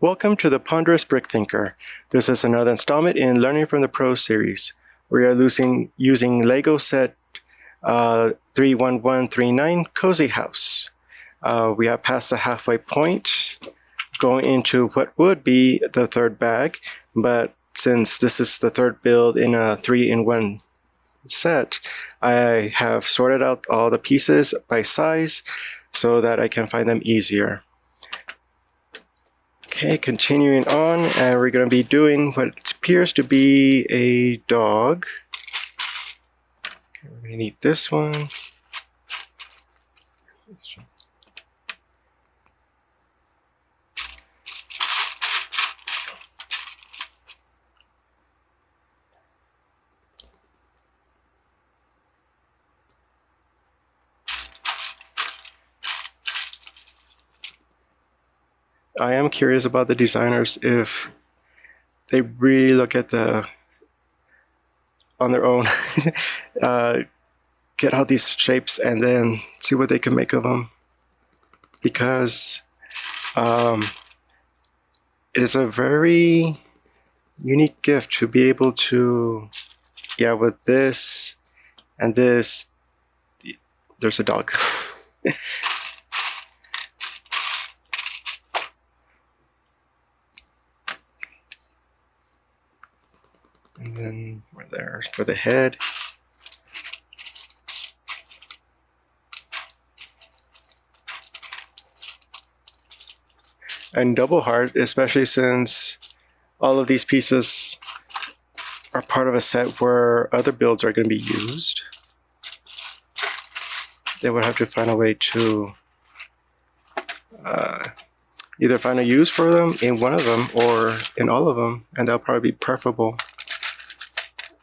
Welcome to the Ponderous Brick Thinker. This is another installment in Learning from the Pros series. We are using Lego set 31139 Cozy House. We have passed the halfway point, going into what would be the third bag, but since this is the third build in a 3-in-1 set, I have sorted out all the pieces by size so that I can find them easier. Okay, continuing on, and we're going to be doing what appears to be a dog. Okay, we're going to need this one. I am curious about the designers if they really look at on their own, get out these shapes and then see what they can make of them, because it is a very unique gift to be able to, with this and this, there's a dog. And then we're there for the head. And double heart, especially since all of these pieces are part of a set where other builds are going to be used. They would have to find a way to either find a use for them in one of them or in all of them, and that'll probably be preferable.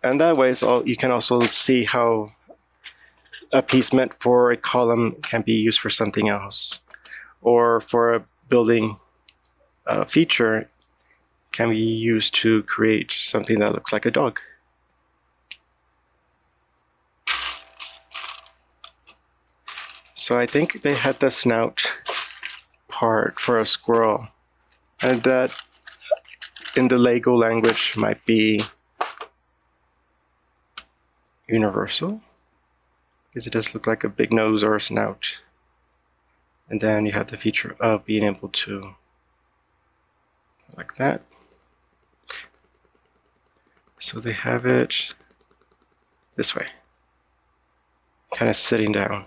And that way, you can also see how a piece meant for a column can be used for something else, or for a building feature can be used to create something that looks like a dog. So I think they had the snout part for a squirrel, and that in the Lego language might be universal, because it does look like a big nose or a snout. And then you have the feature of being able to, like that. So they have it this way, kind of sitting down.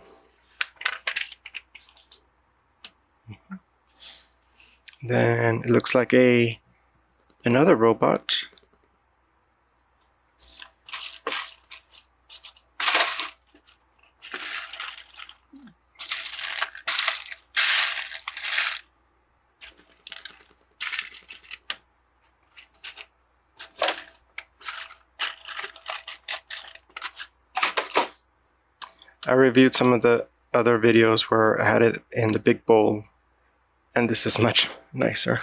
Then it looks like another robot. I reviewed some of the other videos where I had it in the big bowl, and this is much nicer.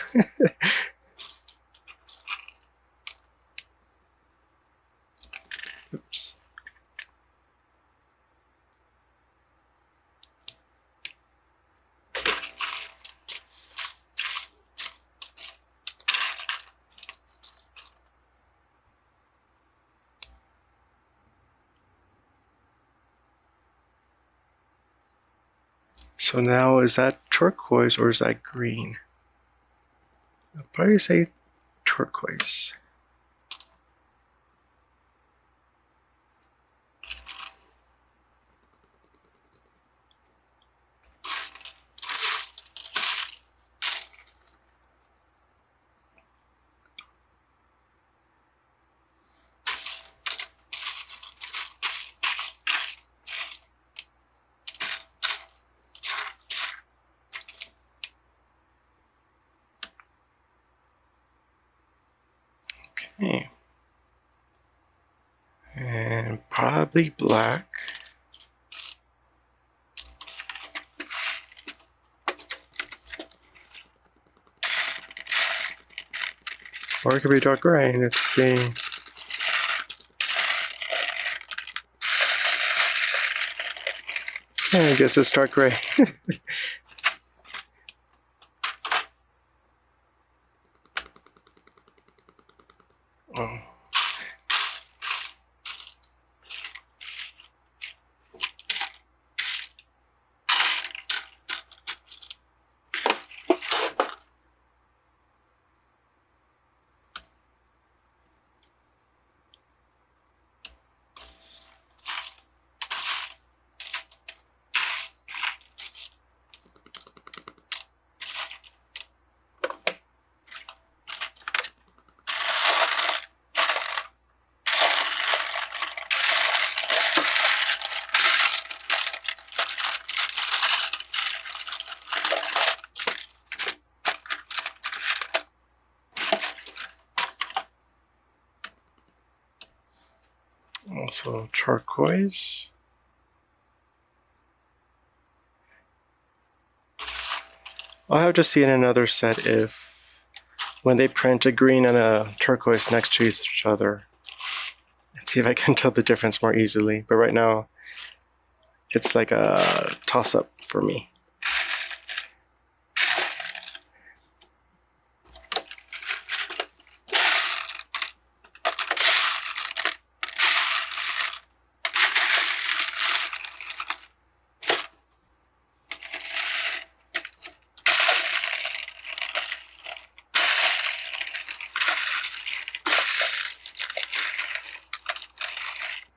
Oops. So now, is that turquoise or is that green? I'll probably say turquoise. Okay. And probably black. Or it could be dark gray. Let's see. Okay, I guess it's dark gray. Oh. Also turquoise. I'll have to see in another set if when they print a green and a turquoise next to each other, and see if I can tell the difference more easily. But right now, it's like a toss-up for me.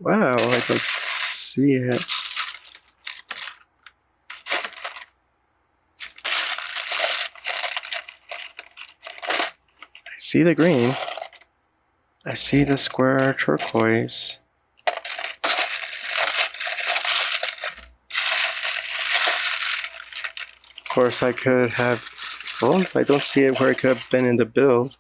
Wow, I don't see it. I see the green. I see the square turquoise. Of course, I could have... Well, I don't see it where it could have been in the build.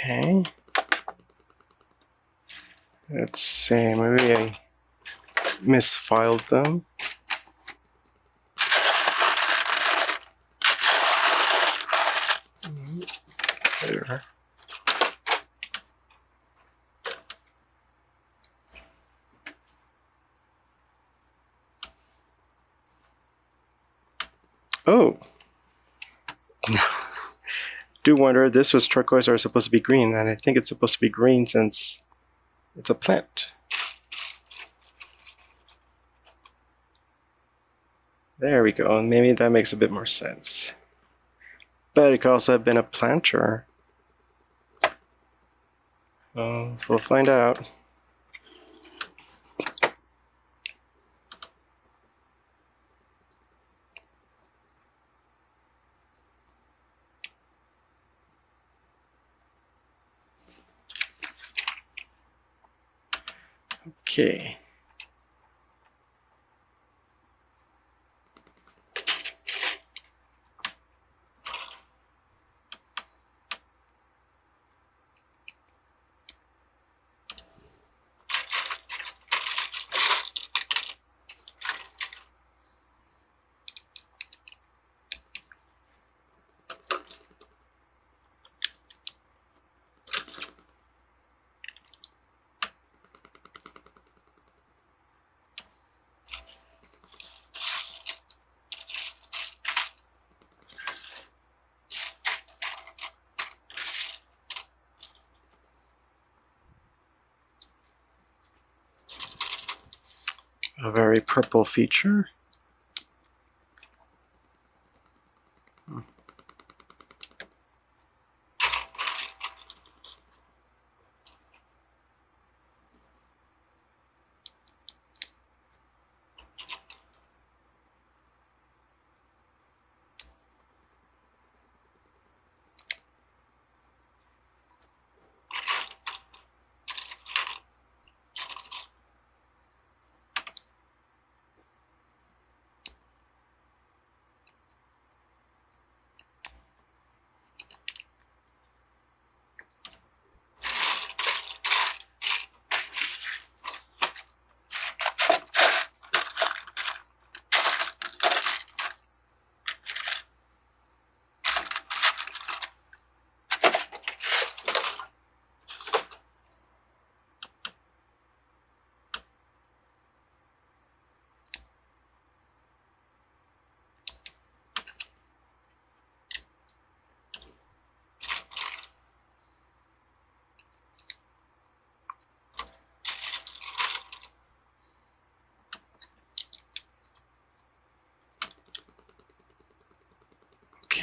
Okay. Let's see, maybe I misfiled them. There. Oh. Do wonder if this was turquoise or supposed to be green, and I think it's supposed to be green since it's a plant. There we go, and maybe that makes a bit more sense. But it could also have been a planter. We'll find out. Okay. A very purple feature.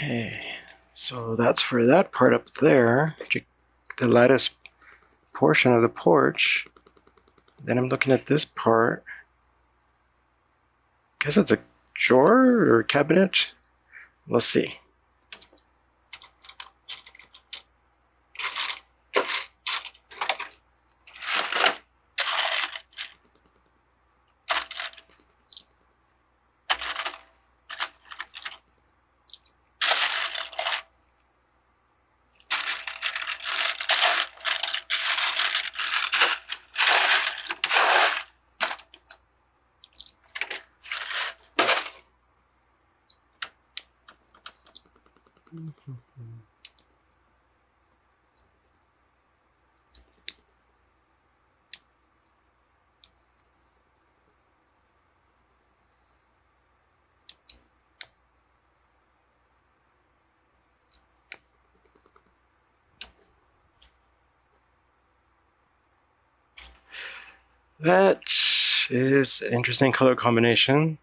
Okay, so that's for that part up there, the lattice portion of the porch. Then I'm looking at this part. Guess it's a drawer or a cabinet. Let's see. That is an interesting color combination,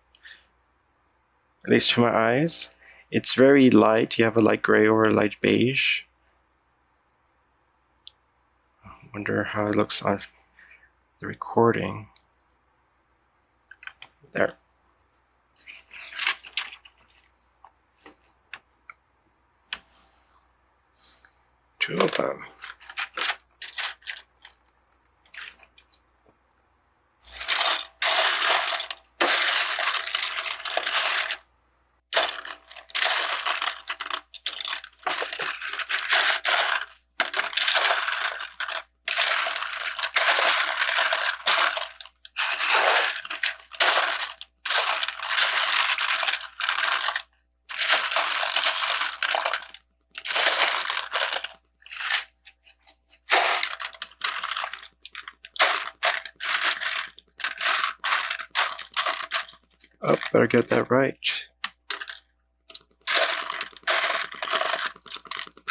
at least to my eyes. It's very light. You have a light gray or a light beige. I wonder how it looks on the recording. There. Two of them. Oh, better get that right.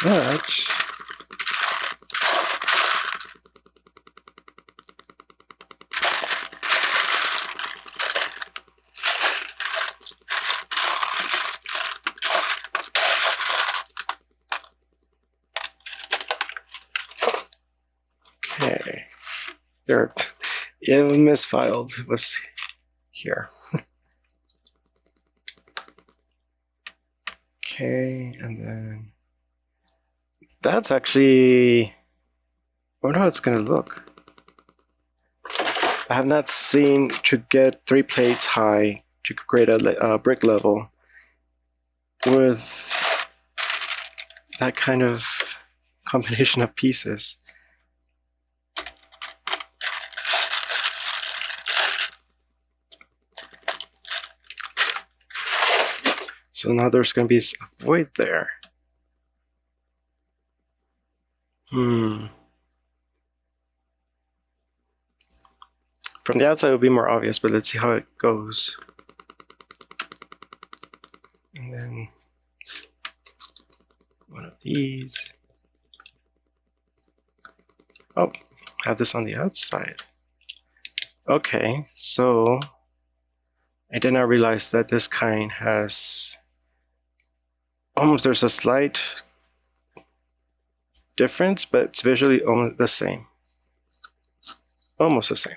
But okay, there. It was misfiled. It was here. Okay, and then that's actually. I wonder how it's gonna look. I have not seen to get 3 plates high to create a brick level with that kind of combination of pieces. So now there's going to be a void there. From the outside it will be more obvious, but let's see how it goes. And then one of these. Oh, have this on the outside. Okay, so I did not realize that this kind has there's a slight difference, but it's visually almost the same. Almost the same.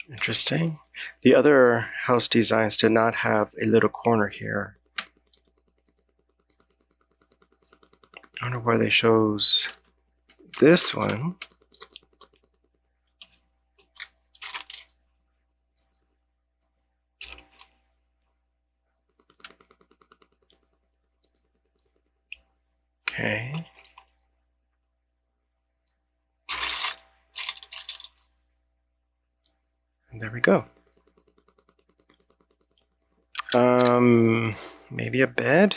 Interesting. The other house designs did not have a little corner here. I wonder why they chose this one. Okay. And there we go. Maybe a bed?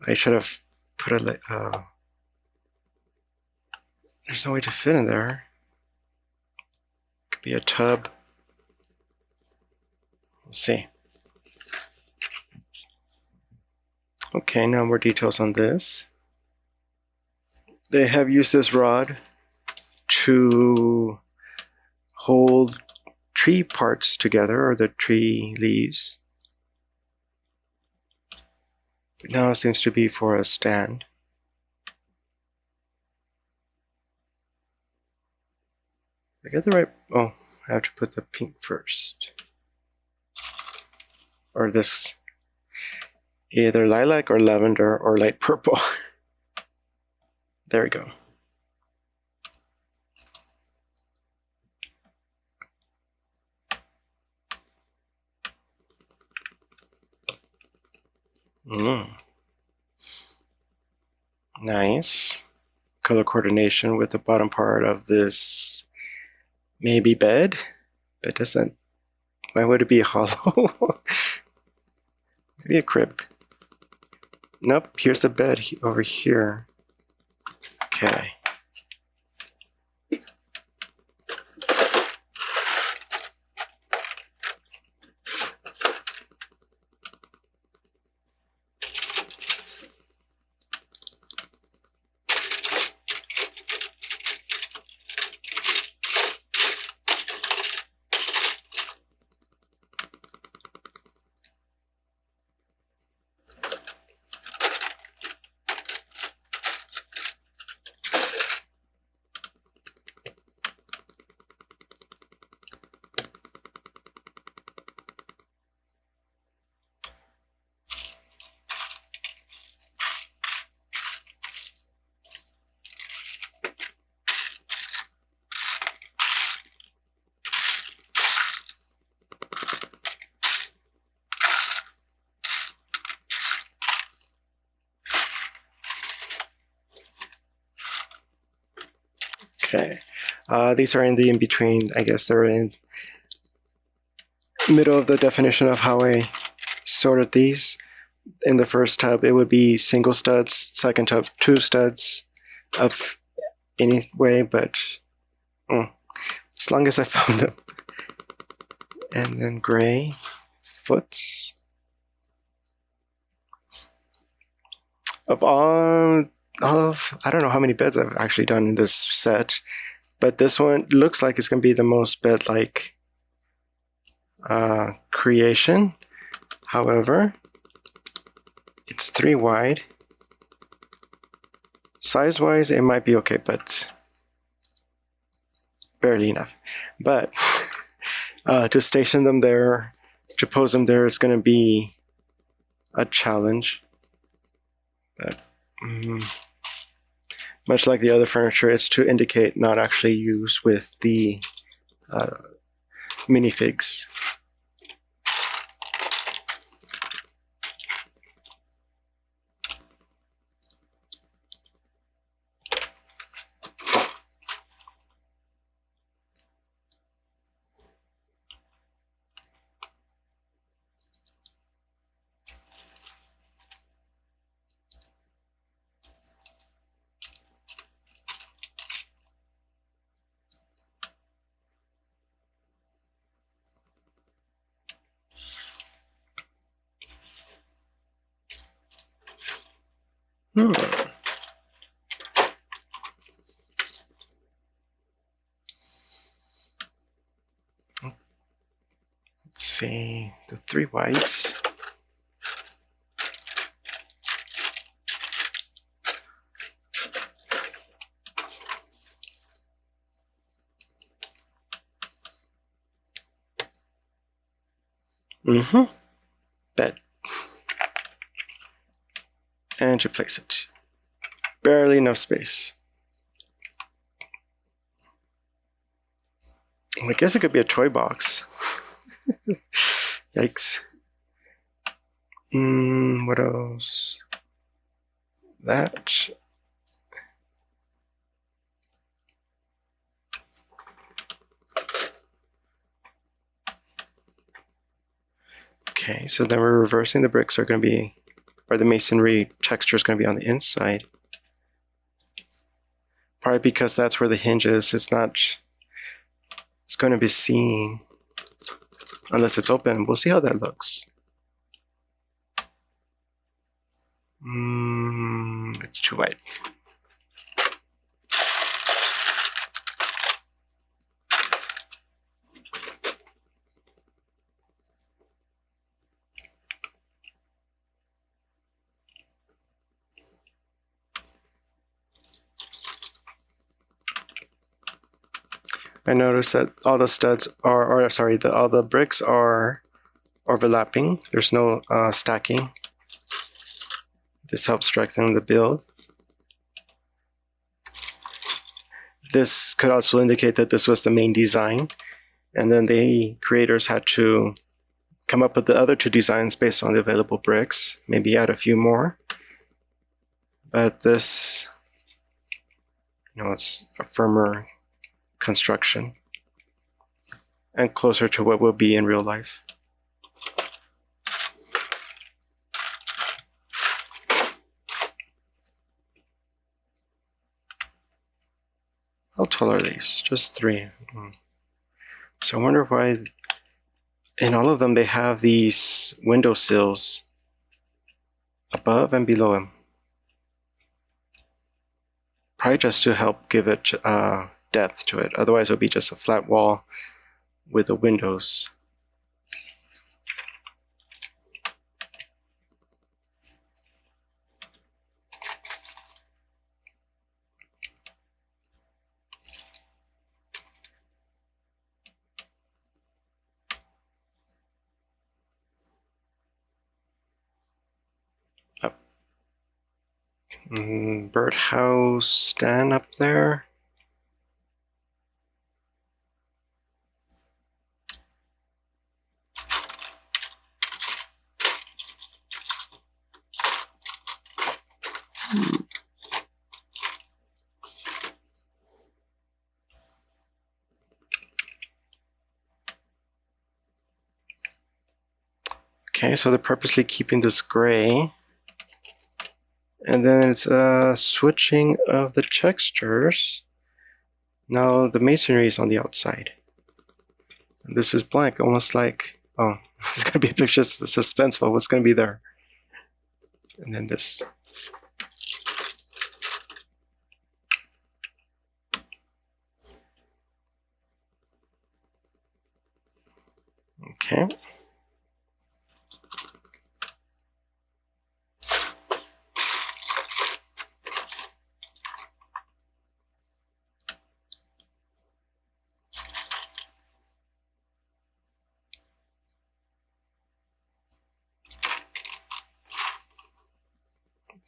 I should have put a, there's no way to fit in there. Could be a tub. We'll see. Okay, now more details on this. They have used this rod to hold tree parts together, or the tree leaves. But now it seems to be for a stand. I get the right, oh, I have to put the pink first. Or this, either lilac or lavender or light purple. There we go. Nice. Color coordination with the bottom part of this maybe bed, but doesn't, why would it be hollow? Maybe a crib. Nope, here's the bed over here. Okay. Okay, these are in the in-between. I guess they're in middle of the definition of how I sorted these. In the first tub, it would be single studs. Second tub, 2 studs of any way, but as long as I found them. And then gray foots. Of all of, I don't know how many beds I've actually done in this set, but this one looks like it's going to be the most bed-like creation. However, it's 3 wide. Size-wise, it might be okay, but barely enough. But to station them there, to pose them there, is going to be a challenge. But much like the other furniture, it's to indicate not actually use with the minifigs. Let's see, the 3 whites. Bed. And you place it. Barely enough space. I guess it could be a toy box. Yikes. What else? That. Okay, so then we're reversing. The bricks are going to be, or the masonry texture is going to be on the inside. Probably because that's where the hinge is. It's not, it's going to be seen unless it's open. We'll see how that looks. It's too wide. I noticed that all the studs are, or sorry, all the bricks are overlapping. There's no stacking. This helps strengthen the build. This could also indicate that this was the main design, and then the creators had to come up with the other two designs based on the available bricks, maybe add a few more. But this, it's a firmer construction and closer to what will be in real life. How tall are these? Just 3. So I wonder why in all of them they have these window sills above and below them. Probably just to help give it depth to it. Otherwise it would be just a flat wall with the windows. Birdhouse stand up there. Okay, so they're purposely keeping this gray. And then it's switching of the textures. Now the masonry is on the outside. And this is blank, almost like, oh, it's going to be a picture suspenseful. What's going to be there? And then this. Okay.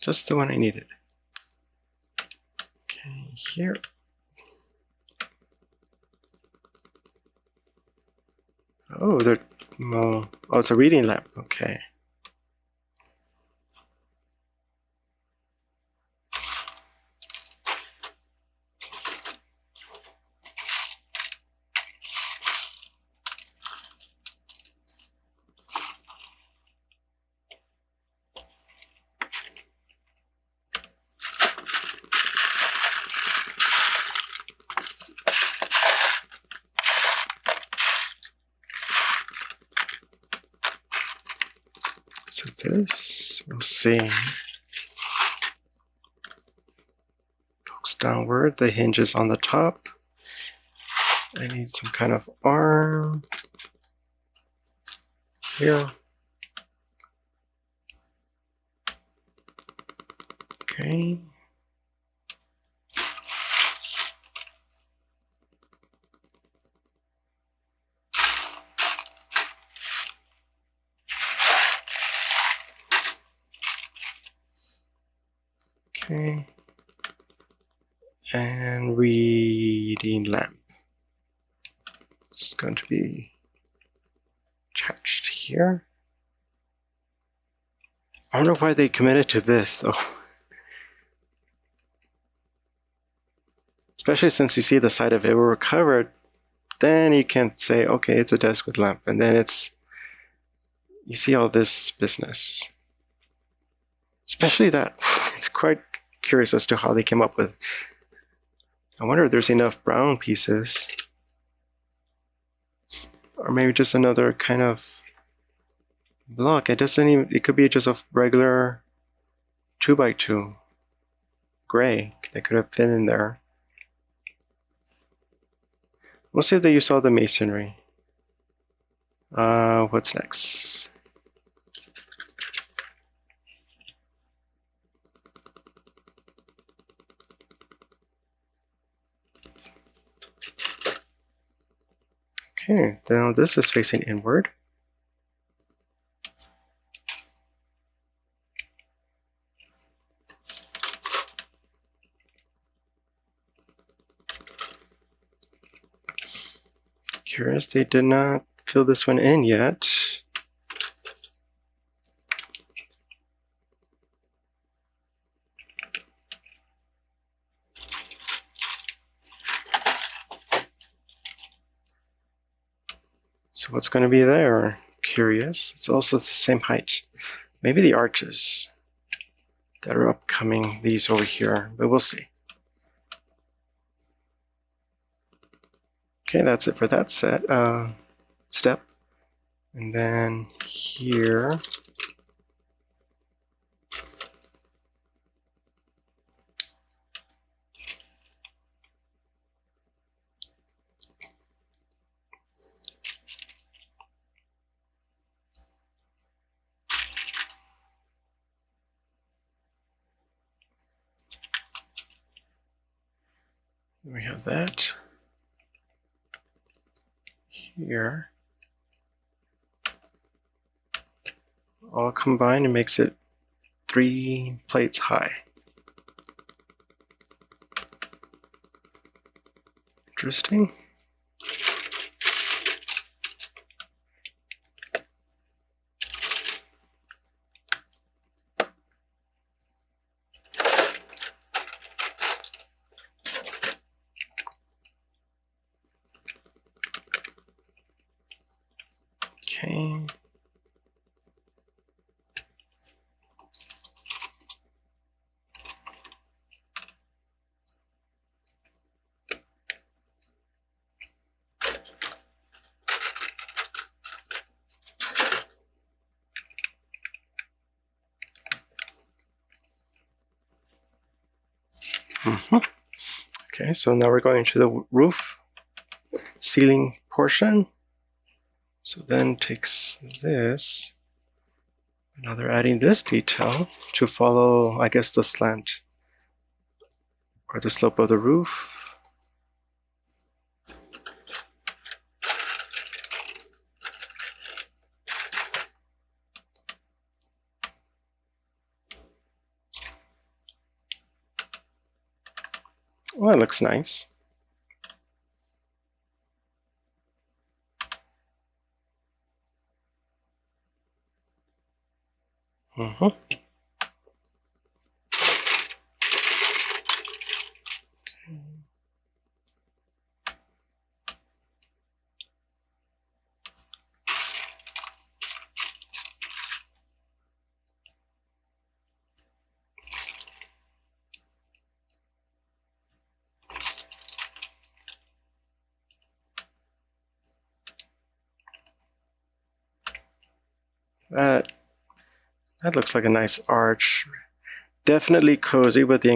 Just the one I needed. Okay, here. Oh, oh, it's a reading lamp. Okay. So this, we'll see. Pokes downward, the hinge is on the top. I need some kind of arm here. Okay. Okay. And reading lamp. It's going to be attached here. I wonder why they committed to this though. Especially since you see the side of it were covered, then you can say, okay, it's a desk with lamp, and then it's You see all this business. Especially that. It's quite curious as to how they came up with. I wonder if there's enough brown pieces. Or maybe just another kind of block. It doesn't even, it could be just a regular 2x2 gray that could have fit in there. We'll see if they use all the masonry. What's next? Okay, now this is facing inward. Curious, they did not fill this one in yet. So what's going to be there? Curious. It's also the same height. Maybe the arches that are upcoming, these over here, but we'll see. Okay, that's it for that step. And then here, we have that. Here, all combined, it makes it 3 plates high. Interesting. Okay. Okay, so now we're going to the roof ceiling portion. So then takes this. Now they're adding this detail to follow, I guess, the slant or the slope of the roof. Well, that looks nice. That looks like a nice arch. Definitely cozy with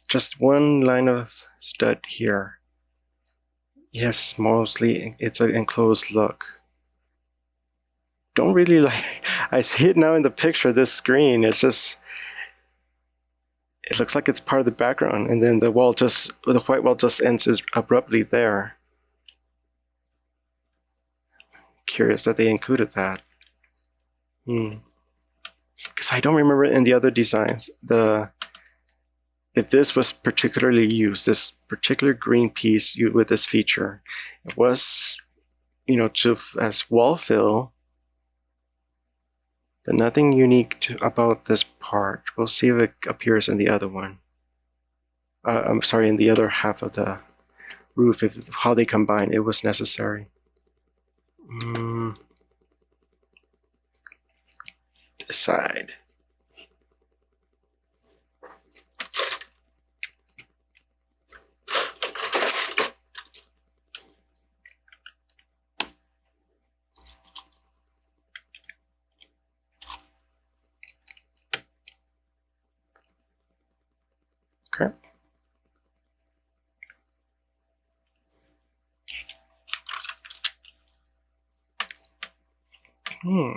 just one line of stud here. Yes, mostly it's an enclosed look. Don't really like, I see it now in the picture, this screen, it's just, it looks like it's part of the background, and then the white wall just ends abruptly there. Curious that they included that. Because I don't remember in the other designs, if this was particularly used, this particular green piece with this feature, it was, as wall fill, but nothing unique about this part. We'll see if it appears in the other one. I'm sorry, in the other half of the roof, how they combine it was necessary. this side. Okay. Hmm.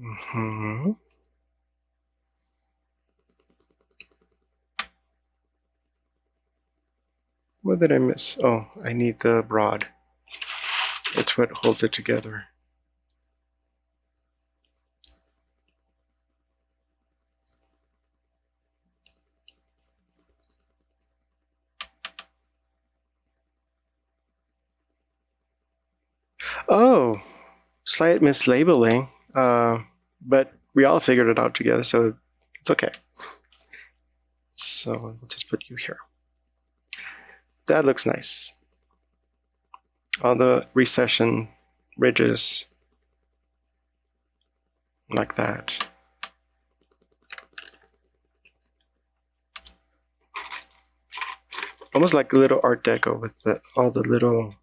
Mm-hmm. What did I miss? Oh, I need the rod. It's what holds it together. Oh, slight mislabeling. But we all figured it out together, so it's okay. So we'll just put you here. That looks nice. All the recession ridges like that. Almost like a little Art Deco with all the little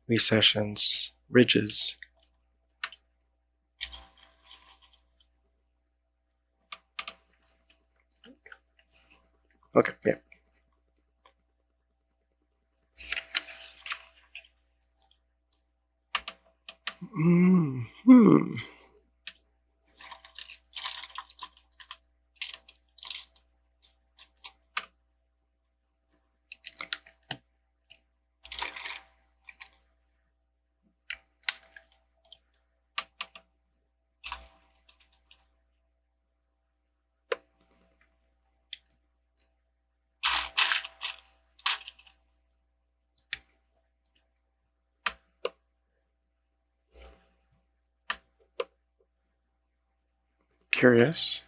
recessions, ridges. Okay, yeah. Hmm. Curious.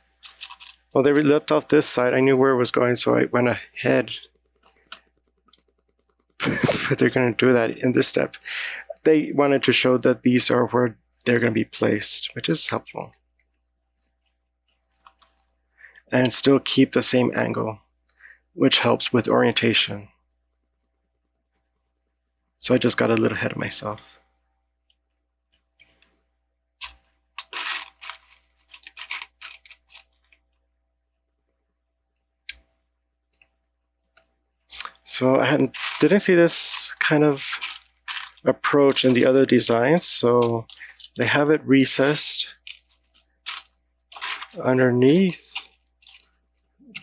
Well, they left off this side. I knew where it was going, so I went ahead. But they're going to do that in this step. They wanted to show that these are where they're going to be placed, which is helpful. And still keep the same angle, which helps with orientation. So I just got a little ahead of myself. So I didn't see this kind of approach in the other designs, so they have it recessed underneath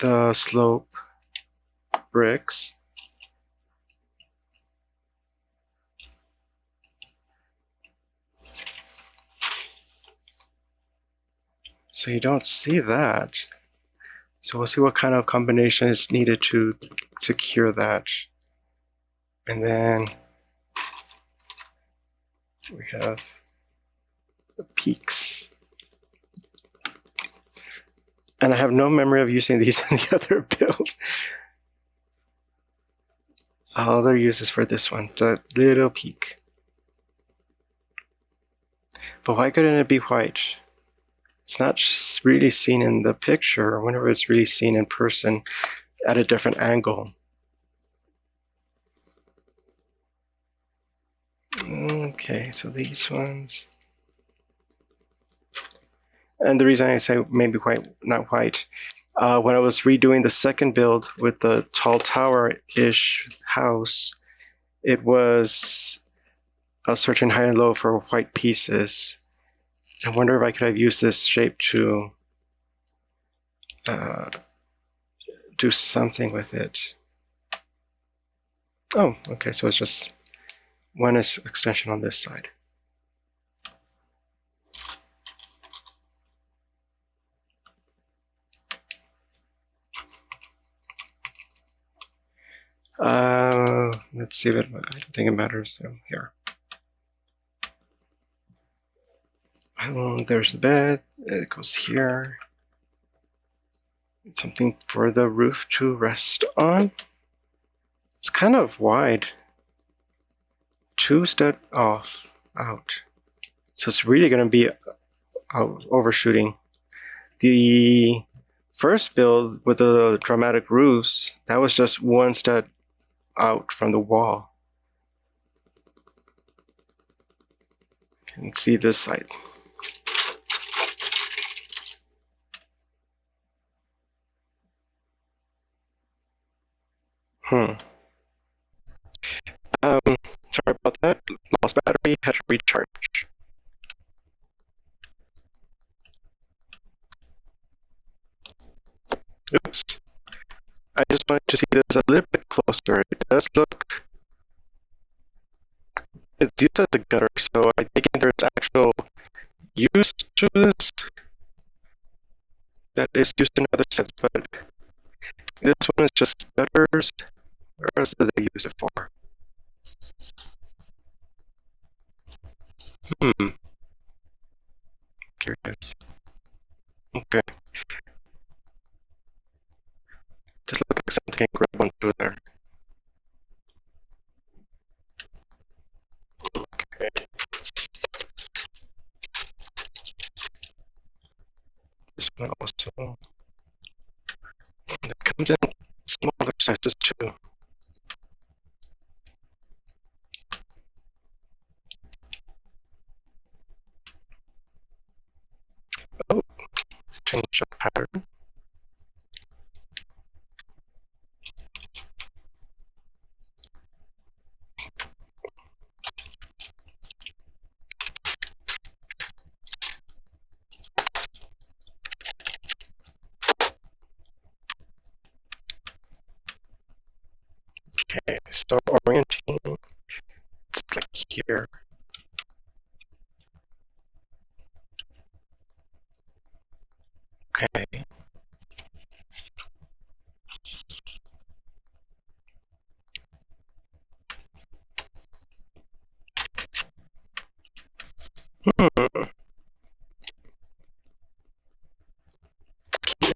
the slope bricks. So you don't see that. So we'll see what kind of combination is needed to secure that. And then we have the peaks. And I have no memory of using these in the other builds. Other uses for this one, the little peak. But why couldn't it be white? It's not really seen in the picture. I wonder if it's really seen in person at a different angle. Okay, so these ones. And the reason I say maybe white, not white, when I was redoing the second build with the tall tower-ish house, it was I was searching high and low for white pieces. I wonder if I could have used this shape to do something with it. Oh, okay, so it's just one extension on this side. Let's see if it, I don't think it matters. So here. There's the bed, it goes here. Something for the roof to rest on. It's kind of wide. two instead off out. So it's really going to be overshooting. The first build with the dramatic roofs, that was just one stud out from the wall. You can see this side. Sorry about that. Lost battery, had to recharge. Oops. I just wanted to see this a little bit closer. It does look, it's used as a gutter, so I think there's actual use to this that is used in other sets, but this one is just gutters. What else do they use it for? Curious. Okay. Just look like something I grab onto there. Okay. This one also. That comes in smaller sizes too. Oh, change the pattern. Okay, start orienting. It's like here. Okay.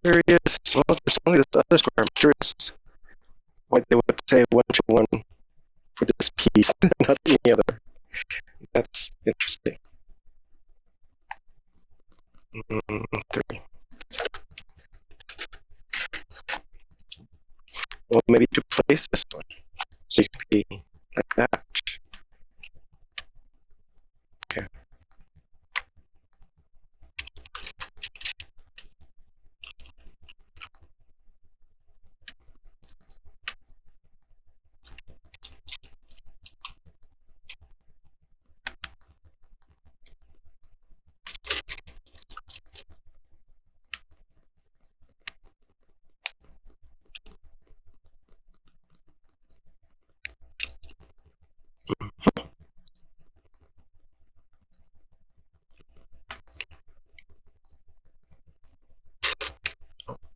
Curious. Well, there's only this other square. I'm curious why they would say 1-to-1 for this piece, not any other. That's interesting. 3. Well, maybe to place this one, so you can be like that. Okay.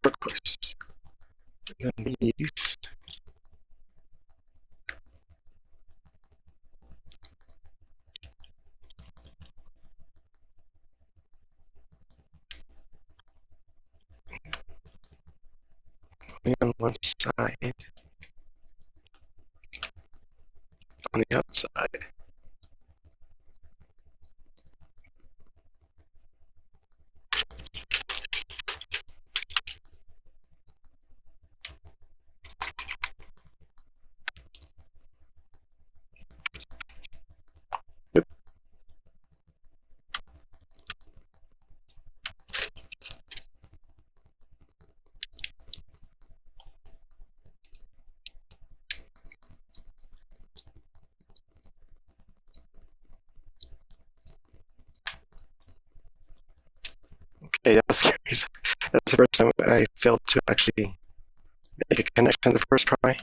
Turquoise. And then these. On one side, on the outside. Yep. Okay, that was scary. That's the first time I failed to actually make a connection the first try.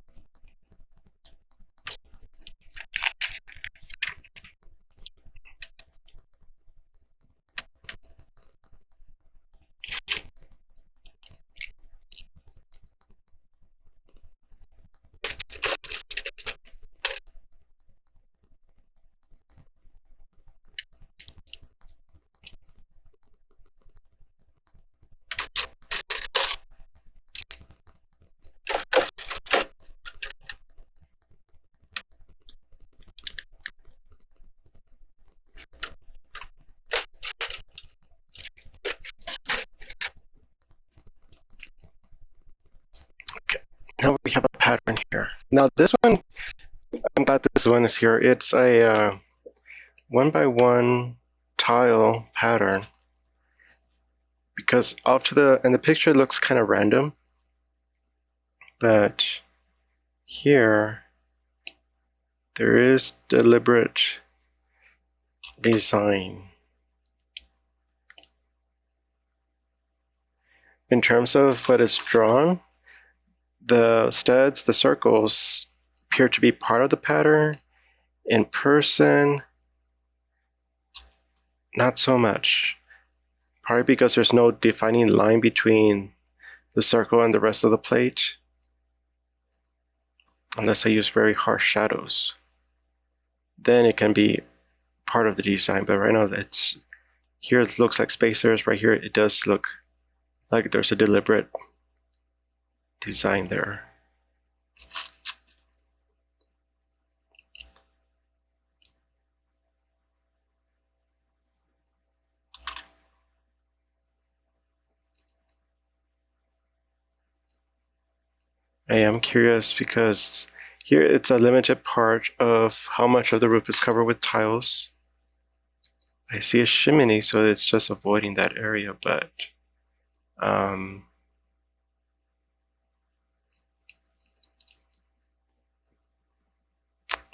pattern here. Now this one, I'm glad this one is here. It's a 1x1 tile pattern, because off to the picture it looks kind of random, but here there is deliberate design. In terms of what is drawn, the studs, the circles, appear to be part of the pattern. In person, not so much. Probably because there's no defining line between the circle and the rest of the plate, unless I use very harsh shadows. Then it can be part of the design, but right now it's here it looks like spacers. Right here it does look like there's a deliberate design there. I am curious because here it's a limited part of how much of the roof is covered with tiles. I see a chimney, so it's just avoiding that area, but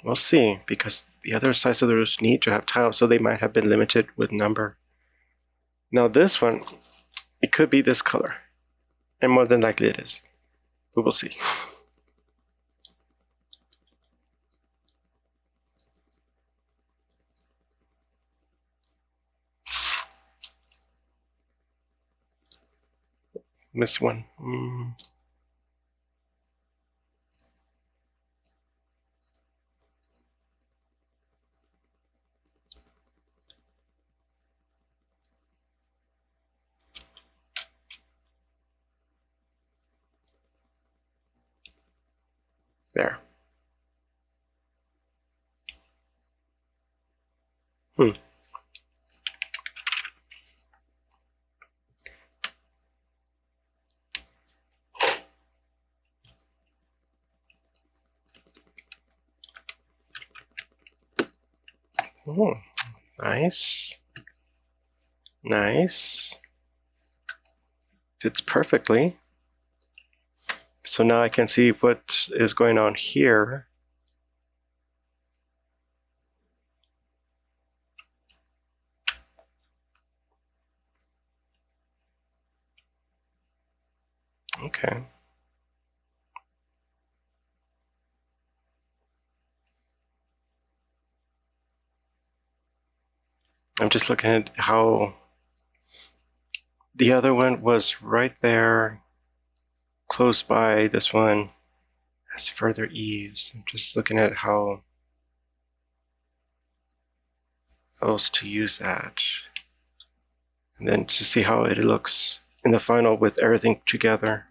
we'll see, because the other sides of the roofs need to have tiles, so they might have been limited with number. Now this one, it could be this color, and more than likely it is, but we'll see. Missed one. There. Oh, nice. Nice. Fits perfectly. So now I can see what is going on here. Okay. I'm just looking at how the other one was right there, close by. This one has further eaves. I'm just looking at how else to use that. And then to see how it looks in the final with everything together.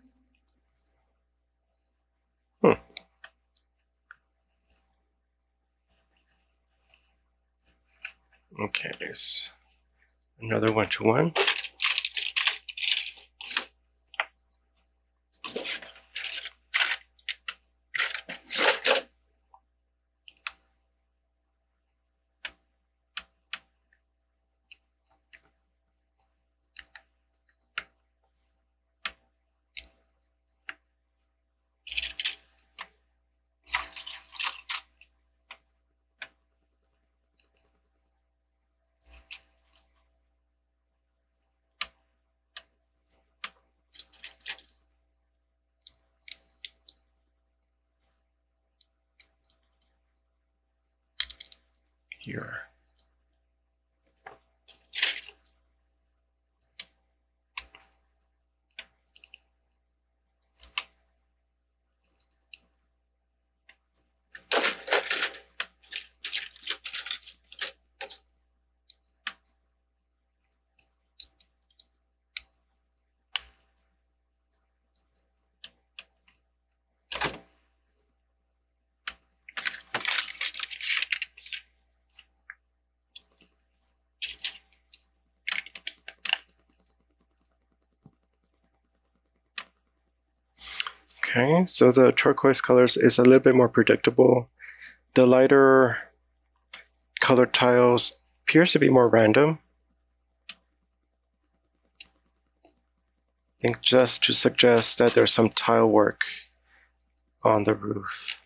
Okay, there's another 1-to-1. Here. Okay, so the turquoise colors is a little bit more predictable. The lighter colored tiles appears to be more random. I think just to suggest that there's some tile work on the roof.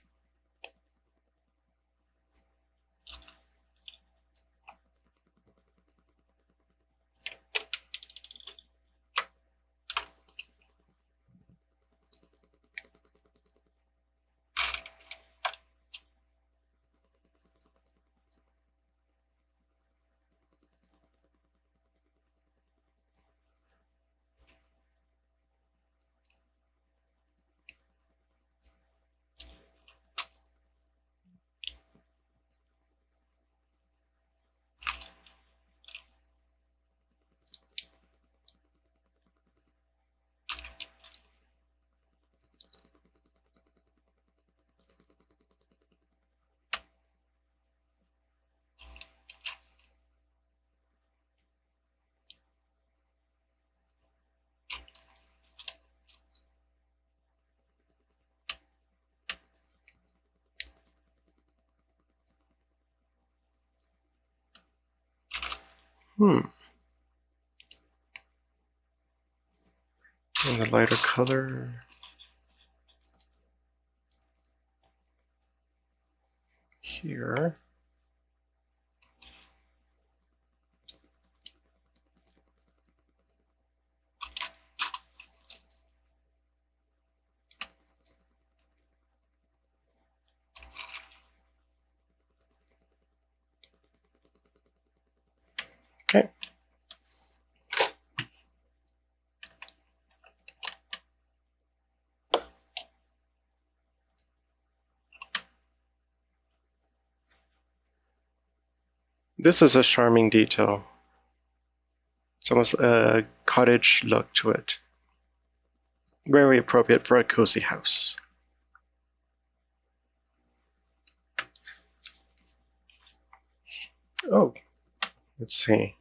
And the lighter color here. Okay. This is a charming detail. It's almost a cottage look to it. Very appropriate for a cozy house. Oh, let's see.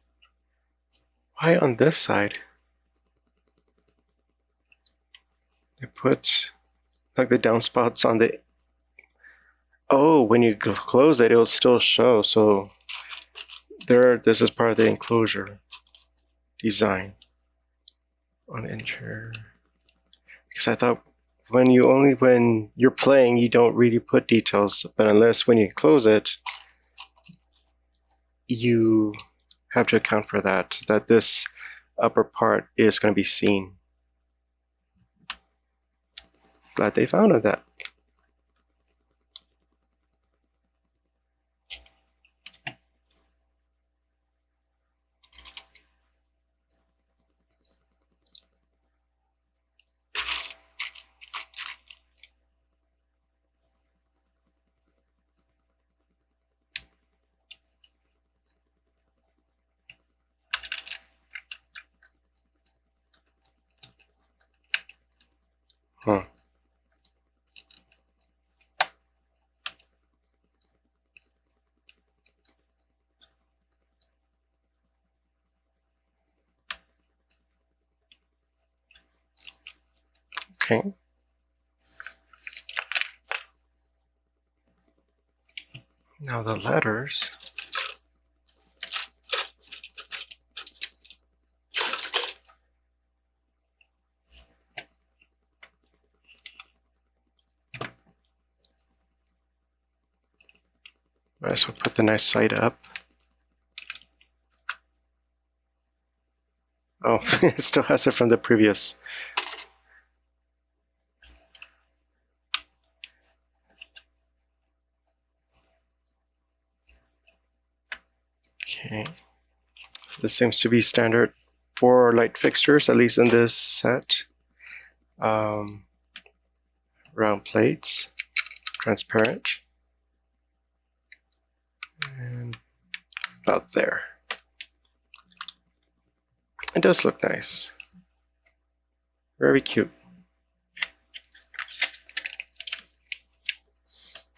Why on this side? They put like the downspouts on the... Oh, when you close it, it'll still show. So this is part of the enclosure design on the interior. Because I thought when you're playing, you don't really put details, but unless when you close it, you have to account for that this upper part is going to be seen. Glad they found that. Huh. Okay. Now the letters. Might as well put the nice side up. Oh, it still has it from the previous. Okay. This seems to be standard for light fixtures, at least in this set. Round plates, transparent, and about there. It does look nice. Very cute.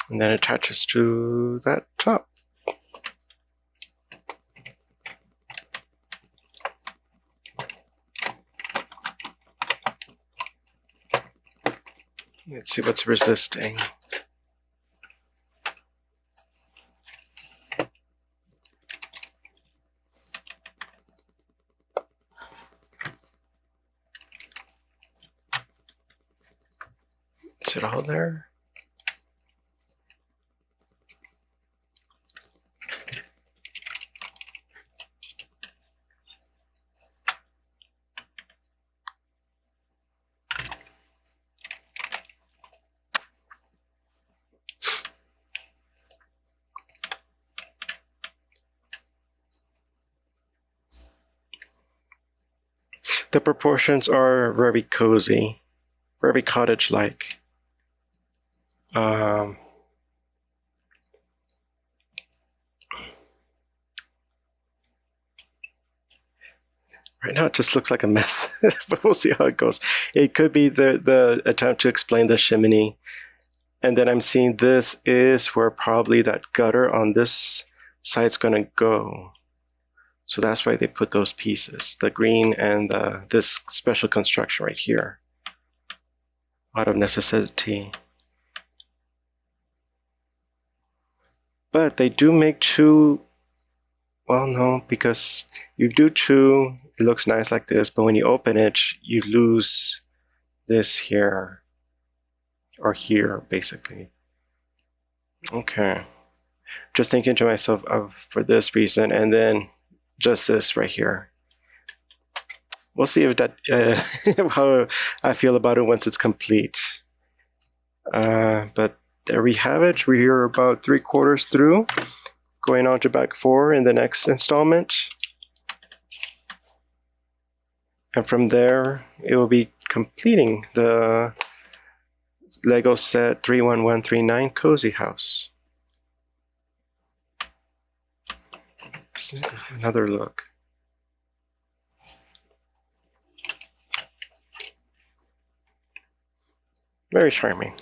And then it attaches to that top. Let's see what's resisting. Is it all there? The proportions are very cozy, very cottage-like. Right now it just looks like a mess, but we'll see how it goes. It could be the attempt to explain the chimney. And then I'm seeing this is where probably that gutter on this side's gonna go. So that's why they put those pieces, the green and this special construction right here, out of necessity. But they do make two, well, no, because you do two, it looks nice like this, but when you open it, you lose this here, or here, basically. Okay. Just thinking to myself for this reason, and then just this right here. We'll see if that how I feel about it once it's complete. But there we have it. We're about 3/4 through, going on to back 4 in the next installment. And from there, it will be completing the Lego set 31139 Cozy House. Another look. Very charming.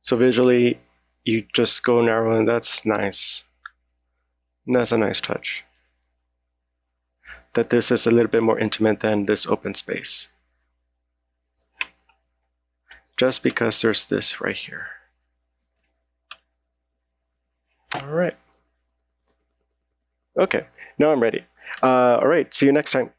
So visually, you just go narrow, and that's nice. That's a nice touch. That this is a little bit more intimate than this open space. Just because there's this right here. All right. Okay, now I'm ready. All right, see you next time.